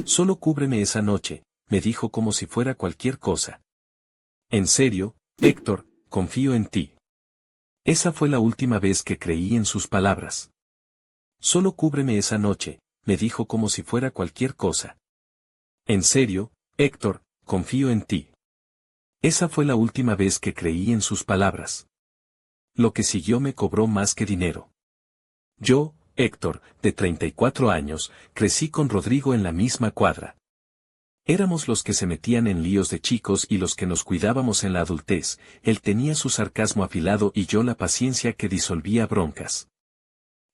Solo cúbreme esa noche, me dijo como si fuera cualquier cosa. En serio, Héctor, confío en ti. Esa fue la última vez que creí en sus palabras. Solo cúbreme esa noche, me dijo como si fuera cualquier cosa. En serio, Héctor, confío en ti. Esa fue la última vez que creí en sus palabras. Lo que siguió me cobró más que dinero. Yo, Héctor, de 34 años, crecí con Rodrigo en la misma cuadra. Éramos los que se metían en líos de chicos y los que nos cuidábamos en la adultez. Él tenía su sarcasmo afilado y yo la paciencia que disolvía broncas.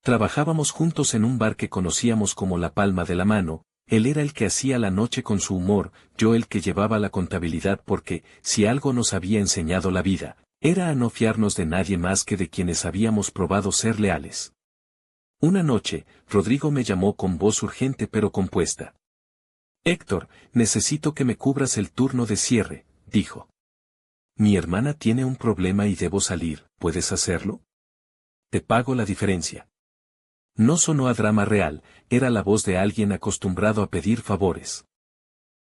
Trabajábamos juntos en un bar que conocíamos como la palma de la mano. Él era el que hacía la noche con su humor, yo el que llevaba la contabilidad porque, si algo nos había enseñado la vida, era a no fiarnos de nadie más que de quienes habíamos probado ser leales. Una noche, Rodrigo me llamó con voz urgente pero compuesta. Héctor, necesito que me cubras el turno de cierre, dijo. Mi hermana tiene un problema y debo salir, ¿puedes hacerlo? Te pago la diferencia. No sonó a drama real, era la voz de alguien acostumbrado a pedir favores.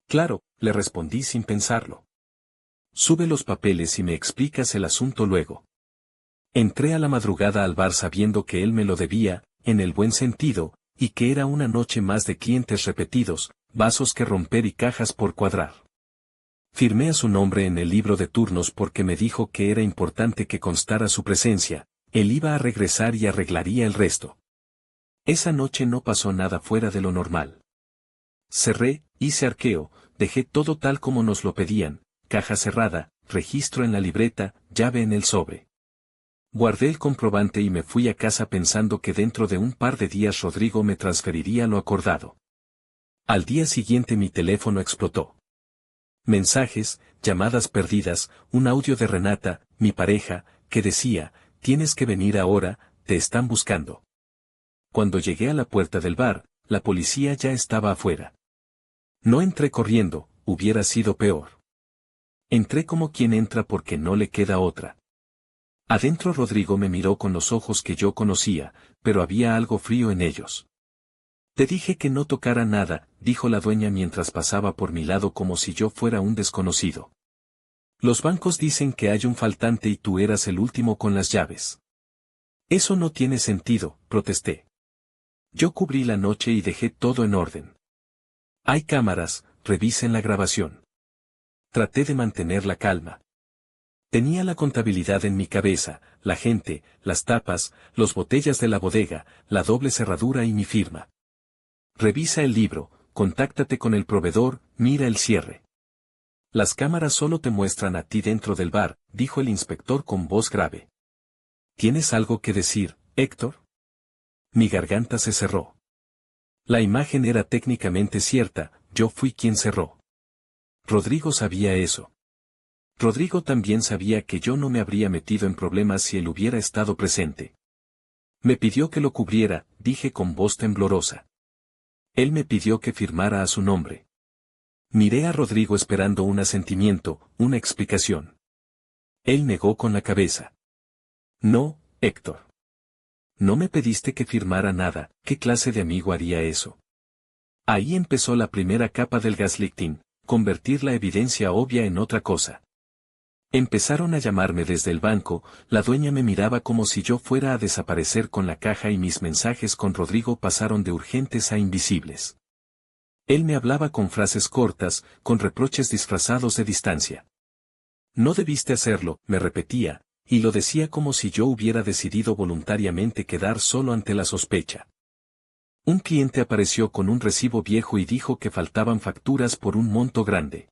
Claro, le respondí sin pensarlo. Sube los papeles y me explicas el asunto luego. Entré a la madrugada al bar sabiendo que él me lo debía, en el buen sentido, y que era una noche más de clientes repetidos, vasos que romper y cajas por cuadrar. Firmé a su nombre en el libro de turnos porque me dijo que era importante que constara su presencia, él iba a regresar y arreglaría el resto. Esa noche no pasó nada fuera de lo normal. Cerré, hice arqueo, dejé todo tal como nos lo pedían, caja cerrada, registro en la libreta, llave en el sobre. Guardé el comprobante y me fui a casa pensando que dentro de un par de días Rodrigo me transferiría lo acordado. Al día siguiente mi teléfono explotó. Mensajes, llamadas perdidas, un audio de Renata, mi pareja, que decía, tienes que venir ahora, te están buscando. Cuando llegué a la puerta del bar, la policía ya estaba afuera. No entré corriendo, hubiera sido peor. Entré como quien entra porque no le queda otra. Adentro Rodrigo me miró con los ojos que yo conocía, pero había algo frío en ellos. Te dije que no tocara nada, dijo la dueña mientras pasaba por mi lado como si yo fuera un desconocido. Los bancos dicen que hay un faltante y tú eras el último con las llaves. Eso no tiene sentido, protesté. Yo cubrí la noche y dejé todo en orden. Hay cámaras, revisen la grabación. Traté de mantener la calma. Tenía la contabilidad en mi cabeza, la gente, las tapas, las botellas de la bodega, la doble cerradura y mi firma. Revisa el libro, contáctate con el proveedor, mira el cierre. Las cámaras solo te muestran a ti dentro del bar, dijo el inspector con voz grave. ¿Tienes algo que decir, Héctor? Mi garganta se cerró. La imagen era técnicamente cierta, yo fui quien cerró. Rodrigo sabía eso. Rodrigo también sabía que yo no me habría metido en problemas si él hubiera estado presente. Me pidió que lo cubriera, dije con voz temblorosa. Él me pidió que firmara a su nombre. Miré a Rodrigo esperando un asentimiento, una explicación. Él negó con la cabeza. No, Héctor. No me pediste que firmara nada, ¿qué clase de amigo haría eso? Ahí empezó la primera capa del gaslighting, convertir la evidencia obvia en otra cosa. Empezaron a llamarme desde el banco, la dueña me miraba como si yo fuera a desaparecer con la caja y mis mensajes con Rodrigo pasaron de urgentes a invisibles. Él me hablaba con frases cortas, con reproches disfrazados de distancia. No debiste hacerlo, me repetía, y lo decía como si yo hubiera decidido voluntariamente quedar solo ante la sospecha. Un cliente apareció con un recibo viejo y dijo que faltaban facturas por un monto grande.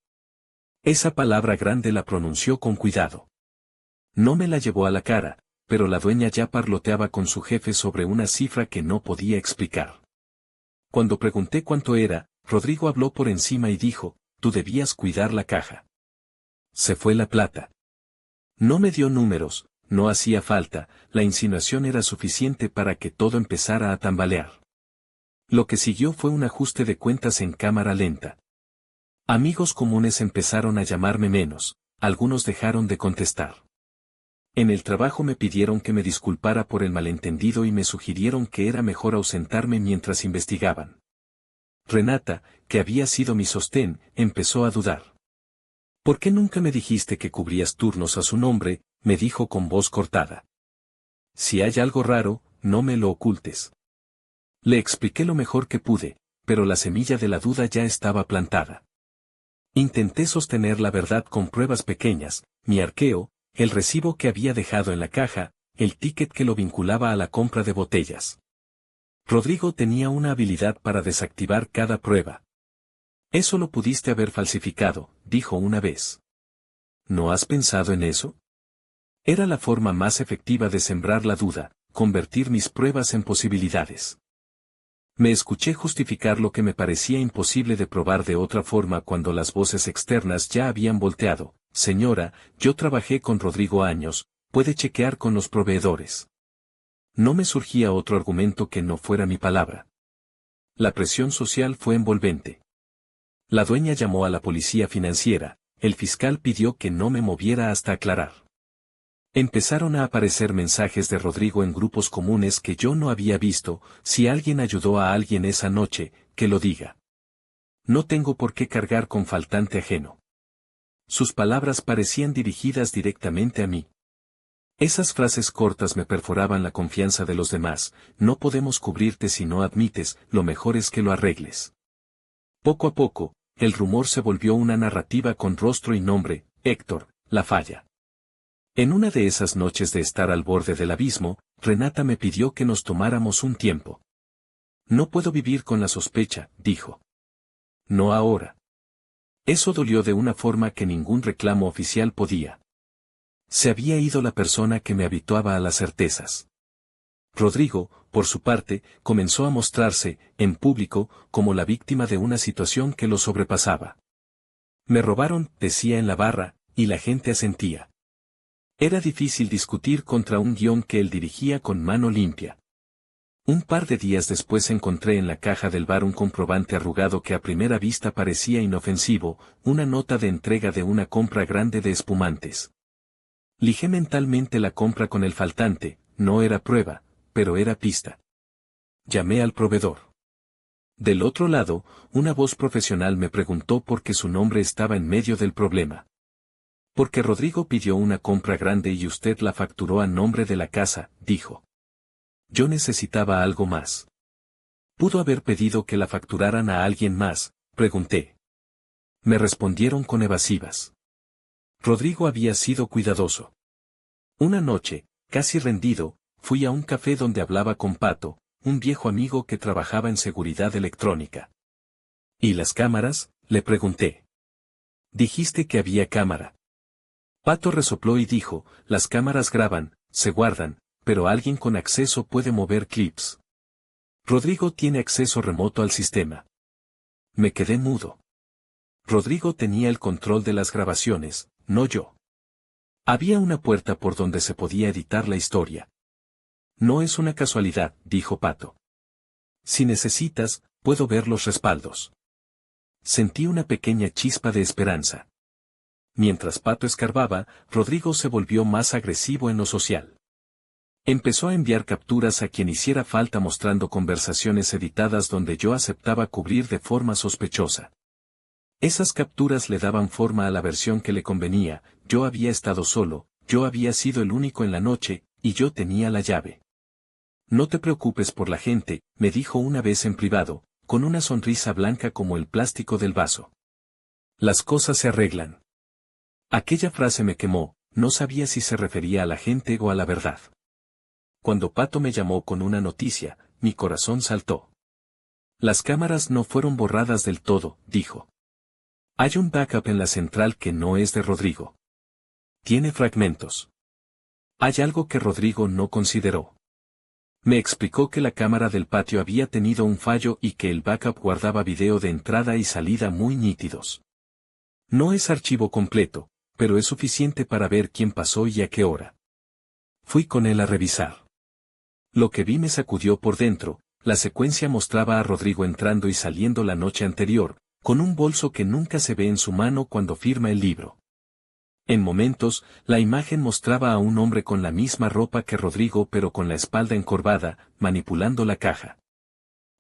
Esa palabra grande la pronunció con cuidado. No me la llevó a la cara, pero la dueña ya parloteaba con su jefe sobre una cifra que no podía explicar. Cuando pregunté cuánto era, Rodrigo habló por encima y dijo, tú debías cuidar la caja. Se fue la plata. No me dio números, no hacía falta, la insinuación era suficiente para que todo empezara a tambalear. Lo que siguió fue un ajuste de cuentas en cámara lenta. Amigos comunes empezaron a llamarme menos, algunos dejaron de contestar. En el trabajo me pidieron que me disculpara por el malentendido y me sugirieron que era mejor ausentarme mientras investigaban. Renata, que había sido mi sostén, empezó a dudar. ¿Por qué nunca me dijiste que cubrías turnos a su nombre?, me dijo con voz cortada. Si hay algo raro, no me lo ocultes. Le expliqué lo mejor que pude, pero la semilla de la duda ya estaba plantada. Intenté sostener la verdad con pruebas pequeñas, mi arqueo, el recibo que había dejado en la caja, el ticket que lo vinculaba a la compra de botellas. Rodrigo tenía una habilidad para desactivar cada prueba. Eso lo pudiste haber falsificado, dijo una vez. ¿No has pensado en eso? Era la forma más efectiva de sembrar la duda, convertir mis pruebas en posibilidades. Me escuché justificar lo que me parecía imposible de probar de otra forma cuando las voces externas ya habían volteado. Señora, yo trabajé con Rodrigo años, puede chequear con los proveedores. No me surgía otro argumento que no fuera mi palabra. La presión social fue envolvente. La dueña llamó a la policía financiera, el fiscal pidió que no me moviera hasta aclarar. Empezaron a aparecer mensajes de Rodrigo en grupos comunes que yo no había visto. Si alguien ayudó a alguien esa noche, que lo diga. No tengo por qué cargar con faltante ajeno. Sus palabras parecían dirigidas directamente a mí. Esas frases cortas me perforaban la confianza de los demás. No podemos cubrirte si no admites, lo mejor es que lo arregles. Poco a poco, el rumor se volvió una narrativa con rostro y nombre: Héctor, la falla. En una de esas noches de estar al borde del abismo, Renata me pidió que nos tomáramos un tiempo. No puedo vivir con la sospecha, dijo. No ahora. Eso dolió de una forma que ningún reclamo oficial podía. Se había ido la persona que me habituaba a las certezas. Rodrigo, por su parte, comenzó a mostrarse, en público, como la víctima de una situación que lo sobrepasaba. Me robaron, decía en la barra, y la gente asentía. Era difícil discutir contra un guión que él dirigía con mano limpia. Un par de días después encontré en la caja del bar un comprobante arrugado que a primera vista parecía inofensivo, una nota de entrega de una compra grande de espumantes. Lijé mentalmente la compra con el faltante, no era prueba, pero era pista. Llamé al proveedor. Del otro lado, una voz profesional me preguntó por qué su nombre estaba en medio del problema. Porque Rodrigo pidió una compra grande y usted la facturó a nombre de la casa, dijo. Yo necesitaba algo más. ¿Pudo haber pedido que la facturaran a alguien más?, pregunté. Me respondieron con evasivas. Rodrigo había sido cuidadoso. Una noche, casi rendido, fui a un café donde hablaba con Pato, un viejo amigo que trabajaba en seguridad electrónica. ¿Y las cámaras?, le pregunté. Dijiste que había cámara. Pato resopló y dijo: las cámaras graban, se guardan, pero alguien con acceso puede mover clips. Rodrigo tiene acceso remoto al sistema. Me quedé mudo. Rodrigo tenía el control de las grabaciones, no yo. Había una puerta por donde se podía editar la historia. No es una casualidad, dijo Pato. Si necesitas, puedo ver los respaldos. Sentí una pequeña chispa de esperanza. Mientras Pato escarbaba, Rodrigo se volvió más agresivo en lo social. Empezó a enviar capturas a quien hiciera falta mostrando conversaciones editadas donde yo aceptaba cubrir de forma sospechosa. Esas capturas le daban forma a la versión que le convenía: yo había estado solo, yo había sido el único en la noche, y yo tenía la llave. No te preocupes por la gente, me dijo una vez en privado, con una sonrisa blanca como el plástico del vaso. Las cosas se arreglan. Aquella frase me quemó, no sabía si se refería a la gente o a la verdad. Cuando Pato me llamó con una noticia, mi corazón saltó. Las cámaras no fueron borradas del todo, dijo. Hay un backup en la central que no es de Rodrigo. Tiene fragmentos. Hay algo que Rodrigo no consideró. Me explicó que la cámara del patio había tenido un fallo y que el backup guardaba video de entrada y salida muy nítidos. No es archivo completo, pero es suficiente para ver quién pasó y a qué hora. Fui con él a revisar. Lo que vi me sacudió por dentro. La secuencia mostraba a Rodrigo entrando y saliendo la noche anterior, con un bolso que nunca se ve en su mano cuando firma el libro. En momentos, la imagen mostraba a un hombre con la misma ropa que Rodrigo pero con la espalda encorvada, manipulando la caja.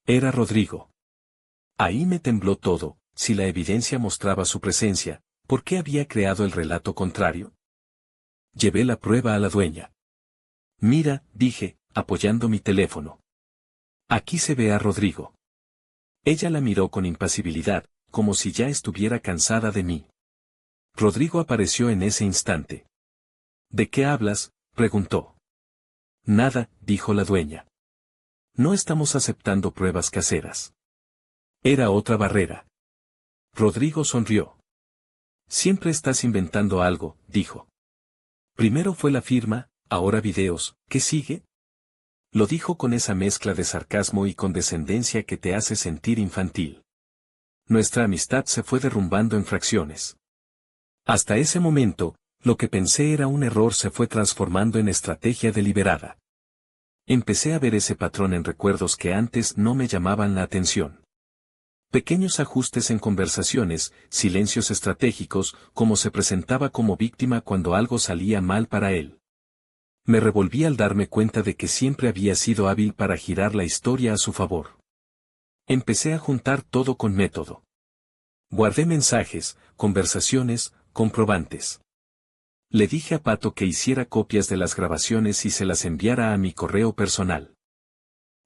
Era Rodrigo. Ahí me tembló todo, si la evidencia mostraba su presencia, ¿por qué había creado el relato contrario? Llevé la prueba a la dueña. Mira, dije, apoyando mi teléfono. Aquí se ve a Rodrigo. Ella la miró con impasibilidad, como si ya estuviera cansada de mí. Rodrigo apareció en ese instante. ¿De qué hablas?, preguntó. Nada, dijo la dueña. No estamos aceptando pruebas caseras. Era otra barrera. Rodrigo sonrió. Siempre estás inventando algo, dijo. Primero fue la firma, ahora videos, ¿qué sigue? Lo dijo con esa mezcla de sarcasmo y condescendencia que te hace sentir infantil. Nuestra amistad se fue derrumbando en fracciones. Hasta ese momento, lo que pensé era un error se fue transformando en estrategia deliberada. Empecé a ver ese patrón en recuerdos que antes no me llamaban la atención. Pequeños ajustes en conversaciones, silencios estratégicos, como se presentaba como víctima cuando algo salía mal para él. Me revolví al darme cuenta de que siempre había sido hábil para girar la historia a su favor. Empecé a juntar todo con método. Guardé mensajes, conversaciones, comprobantes. Le dije a Pato que hiciera copias de las grabaciones y se las enviara a mi correo personal.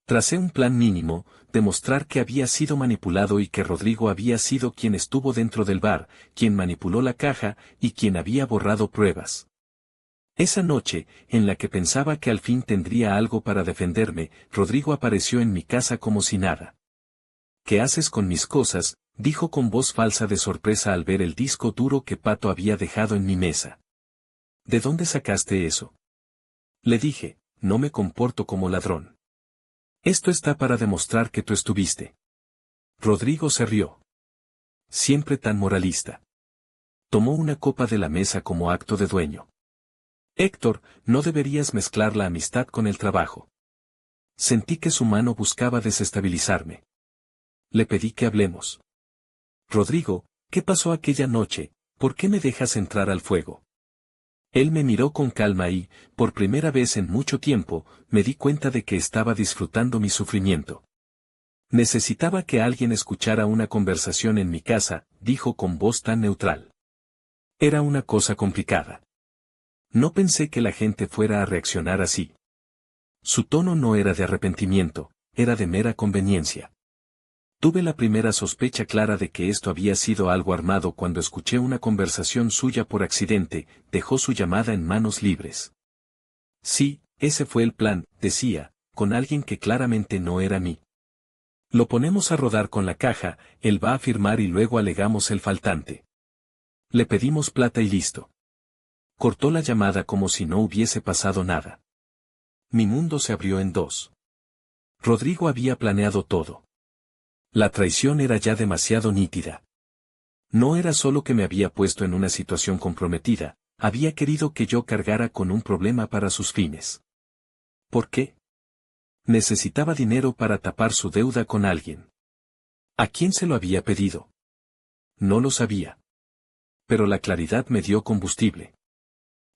Tracé un plan mínimo, demostrar que había sido manipulado y que Rodrigo había sido quien estuvo dentro del bar, quien manipuló la caja y quien había borrado pruebas. Esa noche, en la que pensaba que al fin tendría algo para defenderme, Rodrigo apareció en mi casa como si nada. ¿Qué haces con mis cosas?, dijo con voz falsa de sorpresa al ver el disco duro que Pato había dejado en mi mesa. ¿De dónde sacaste eso? Le dije, no me comporto como ladrón. Esto está para demostrar que tú estuviste. Rodrigo se rió. Siempre tan moralista. Tomó una copa de la mesa como acto de dueño. Héctor, no deberías mezclar la amistad con el trabajo. Sentí que su mano buscaba desestabilizarme. Le pedí que hablemos. Rodrigo, ¿qué pasó aquella noche? ¿Por qué me dejas entrar al fuego? Él me miró con calma y, por primera vez en mucho tiempo, me di cuenta de que estaba disfrutando mi sufrimiento. Necesitaba que alguien escuchara una conversación en mi casa, dijo con voz tan neutral. Era una cosa complicada. No pensé que la gente fuera a reaccionar así. Su tono no era de arrepentimiento, era de mera conveniencia. Tuve la primera sospecha clara de que esto había sido algo armado cuando escuché una conversación suya por accidente, dejó su llamada en manos libres. Sí, ese fue el plan, decía, con alguien que claramente no era mí. Lo ponemos a rodar con la caja, él va a firmar y luego alegamos el faltante. Le pedimos plata y listo. Cortó la llamada como si no hubiese pasado nada. Mi mundo se abrió en dos. Rodrigo había planeado todo. La traición era ya demasiado nítida. No era solo que me había puesto en una situación comprometida, había querido que yo cargara con un problema para sus fines. ¿Por qué? Necesitaba dinero para tapar su deuda con alguien. ¿A quién se lo había pedido? No lo sabía. Pero la claridad me dio combustible.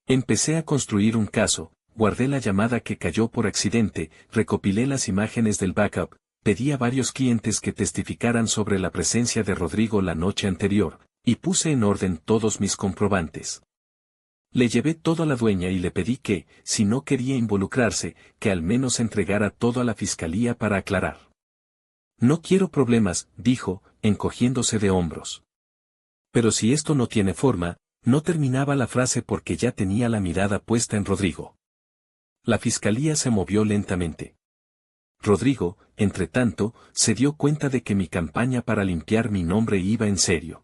Empecé a construir un caso, guardé la llamada que cayó por accidente, recopilé las imágenes del backup, pedí a varios clientes que testificaran sobre la presencia de Rodrigo la noche anterior, y puse en orden todos mis comprobantes. Le llevé todo a la dueña y le pedí que, si no quería involucrarse, que al menos entregara todo a la fiscalía para aclarar. No quiero problemas, dijo, encogiéndose de hombros. Pero si esto no tiene forma, no terminaba la frase porque ya tenía la mirada puesta en Rodrigo. La fiscalía se movió lentamente. Rodrigo, entretanto, se dio cuenta de que mi campaña para limpiar mi nombre iba en serio.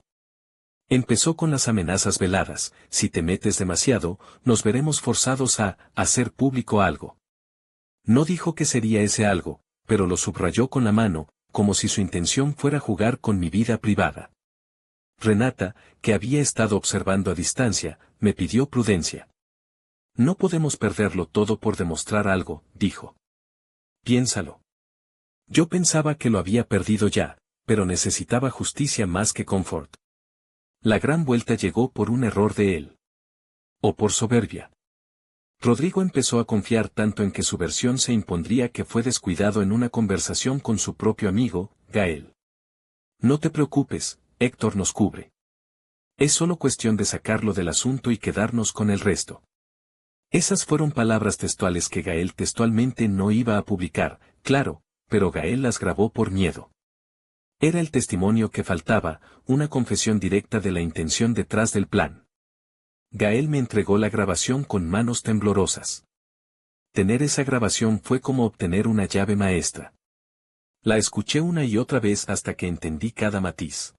Empezó con las amenazas veladas, si te metes demasiado, nos veremos forzados a hacer público algo. No dijo que sería ese algo, pero lo subrayó con la mano, como si su intención fuera jugar con mi vida privada. Renata, que había estado observando a distancia, me pidió prudencia. No podemos perderlo todo por demostrar algo, dijo. Piénsalo. Yo pensaba que lo había perdido ya, pero necesitaba justicia más que confort. La gran vuelta llegó por un error de él. O por soberbia. Rodrigo empezó a confiar tanto en que su versión se impondría que fue descuidado en una conversación con su propio amigo, Gael. No te preocupes, Héctor nos cubre. Es solo cuestión de sacarlo del asunto y quedarnos con el resto. Esas fueron palabras textuales que Gael textualmente no iba a publicar, claro, pero Gael las grabó por miedo. Era el testimonio que faltaba, una confesión directa de la intención detrás del plan. Gael me entregó la grabación con manos temblorosas. Tener esa grabación fue como obtener una llave maestra. La escuché una y otra vez hasta que entendí cada matiz.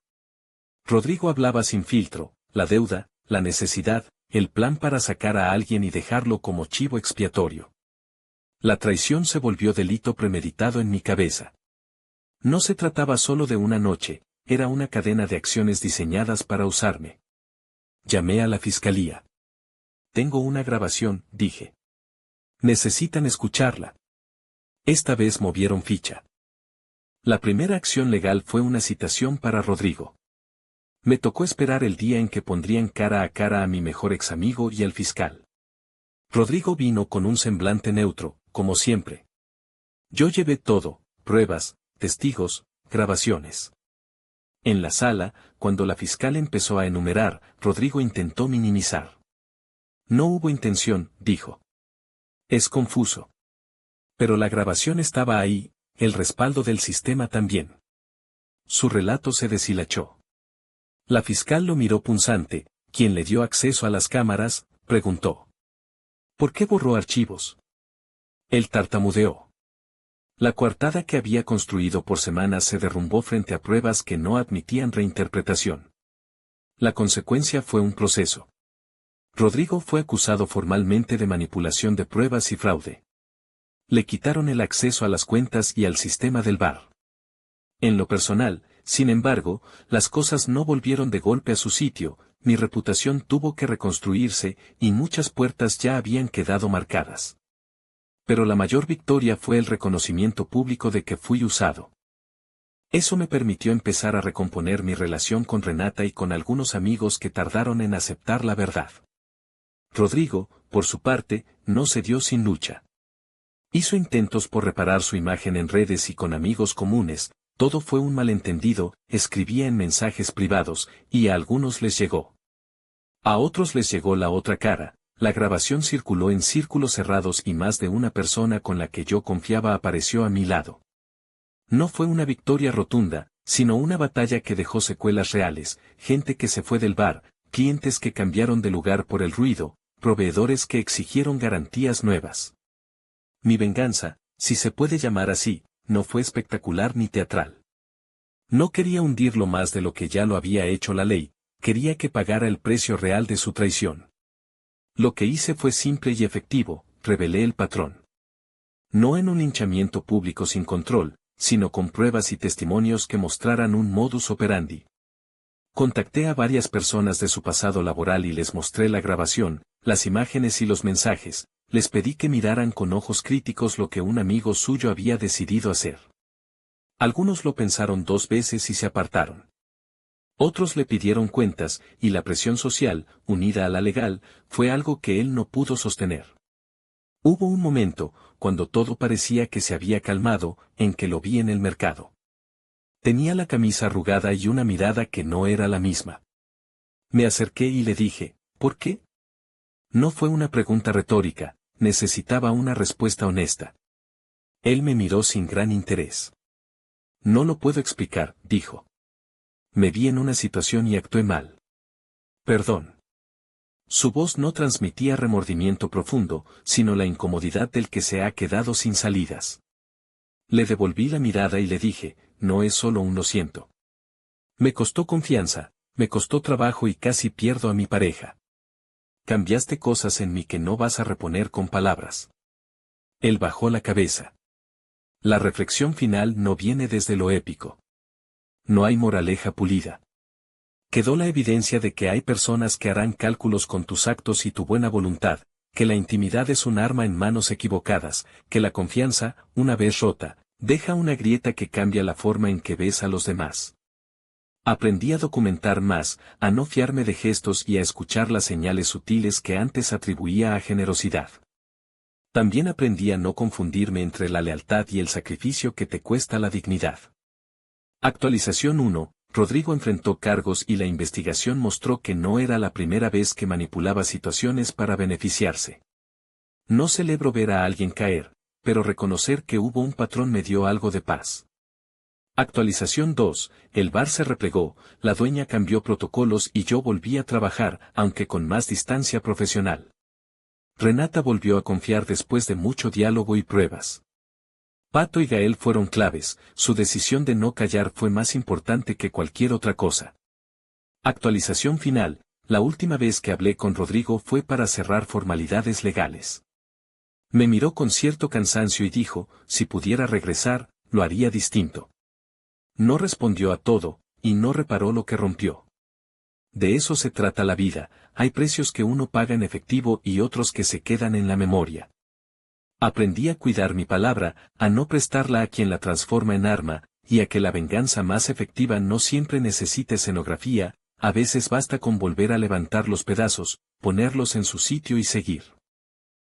Rodrigo hablaba sin filtro, la deuda, la necesidad, el plan para sacar a alguien y dejarlo como chivo expiatorio. La traición se volvió delito premeditado en mi cabeza. No se trataba solo de una noche, era una cadena de acciones diseñadas para usarme. Llamé a la fiscalía. Tengo una grabación, dije. Necesitan escucharla. Esta vez movieron ficha. La primera acción legal fue una citación para Rodrigo. Me tocó esperar el día en que pondrían cara a cara a mi mejor ex amigo y al fiscal. Rodrigo vino con un semblante neutro, como siempre. Yo llevé todo, pruebas, testigos, grabaciones. En la sala, cuando la fiscal empezó a enumerar, Rodrigo intentó minimizar. No hubo intención, dijo. Es confuso. Pero la grabación estaba ahí, el respaldo del sistema también. Su relato se deshilachó. La fiscal lo miró punzante, quien le dio acceso a las cámaras, preguntó. ¿Por qué borró archivos? Él tartamudeó. La coartada que había construido por semanas se derrumbó frente a pruebas que no admitían reinterpretación. La consecuencia fue un proceso. Rodrigo fue acusado formalmente de manipulación de pruebas y fraude. Le quitaron el acceso a las cuentas y al sistema del VAR. En lo personal, sin embargo, las cosas no volvieron de golpe a su sitio, mi reputación tuvo que reconstruirse y muchas puertas ya habían quedado marcadas. Pero la mayor victoria fue el reconocimiento público de que fui usado. Eso me permitió empezar a recomponer mi relación con Renata y con algunos amigos que tardaron en aceptar la verdad. Rodrigo, por su parte, no se dio sin lucha. Hizo intentos por reparar su imagen en redes y con amigos comunes, todo fue un malentendido, escribía en mensajes privados, y a algunos les llegó. A otros les llegó la otra cara, la grabación circuló en círculos cerrados y más de una persona con la que yo confiaba apareció a mi lado. No fue una victoria rotunda, sino una batalla que dejó secuelas reales, gente que se fue del bar, clientes que cambiaron de lugar por el ruido, proveedores que exigieron garantías nuevas. Mi venganza, si se puede llamar así, no fue espectacular ni teatral. No quería hundirlo más de lo que ya lo había hecho la ley, quería que pagara el precio real de su traición. Lo que hice fue simple y efectivo, revelé el patrón. No en un linchamiento público sin control, sino con pruebas y testimonios que mostraran un modus operandi. Contacté a varias personas de su pasado laboral y les mostré la grabación, las imágenes y los mensajes, les pedí que miraran con ojos críticos lo que un amigo suyo había decidido hacer. Algunos lo pensaron 2 veces y se apartaron. Otros le pidieron cuentas, y la presión social, unida a la legal, fue algo que él no pudo sostener. Hubo un momento, cuando todo parecía que se había calmado, en que lo vi en el mercado. Tenía la camisa arrugada y una mirada que no era la misma. Me acerqué y le dije, ¿por qué? No fue una pregunta retórica, necesitaba una respuesta honesta. Él me miró sin gran interés. No lo puedo explicar, dijo. Me vi en una situación y actué mal. Perdón. Su voz no transmitía remordimiento profundo, sino la incomodidad del que se ha quedado sin salidas. Le devolví la mirada y le dije, no es solo un lo siento. Me costó confianza, me costó trabajo y casi pierdo a mi pareja. Cambiaste cosas en mí que no vas a reponer con palabras. Él bajó la cabeza. La reflexión final no viene desde lo épico. No hay moraleja pulida. Quedó la evidencia de que hay personas que harán cálculos con tus actos y tu buena voluntad, que la intimidad es un arma en manos equivocadas, que la confianza, una vez rota, deja una grieta que cambia la forma en que ves a los demás. Aprendí a documentar más, a no fiarme de gestos y a escuchar las señales sutiles que antes atribuía a generosidad. También aprendí a no confundirme entre la lealtad y el sacrificio que te cuesta la dignidad. Actualización 1. Rodrigo enfrentó cargos y la investigación mostró que no era la primera vez que manipulaba situaciones para beneficiarse. No celebro ver a alguien caer, pero reconocer que hubo un patrón me dio algo de paz. Actualización 2. El bar se replegó, la dueña cambió protocolos y yo volví a trabajar, aunque con más distancia profesional. Renata volvió a confiar después de mucho diálogo y pruebas. Pato y Gael fueron claves, su decisión de no callar fue más importante que cualquier otra cosa. Actualización final. La última vez que hablé con Rodrigo fue para cerrar formalidades legales. Me miró con cierto cansancio y dijo, si pudiera regresar, lo haría distinto. No respondió a todo, y no reparó lo que rompió. De eso se trata la vida, hay precios que uno paga en efectivo y otros que se quedan en la memoria. Aprendí a cuidar mi palabra, a no prestarla a quien la transforma en arma, y a que la venganza más efectiva no siempre necesita escenografía, a veces basta con volver a levantar los pedazos, ponerlos en su sitio y seguir.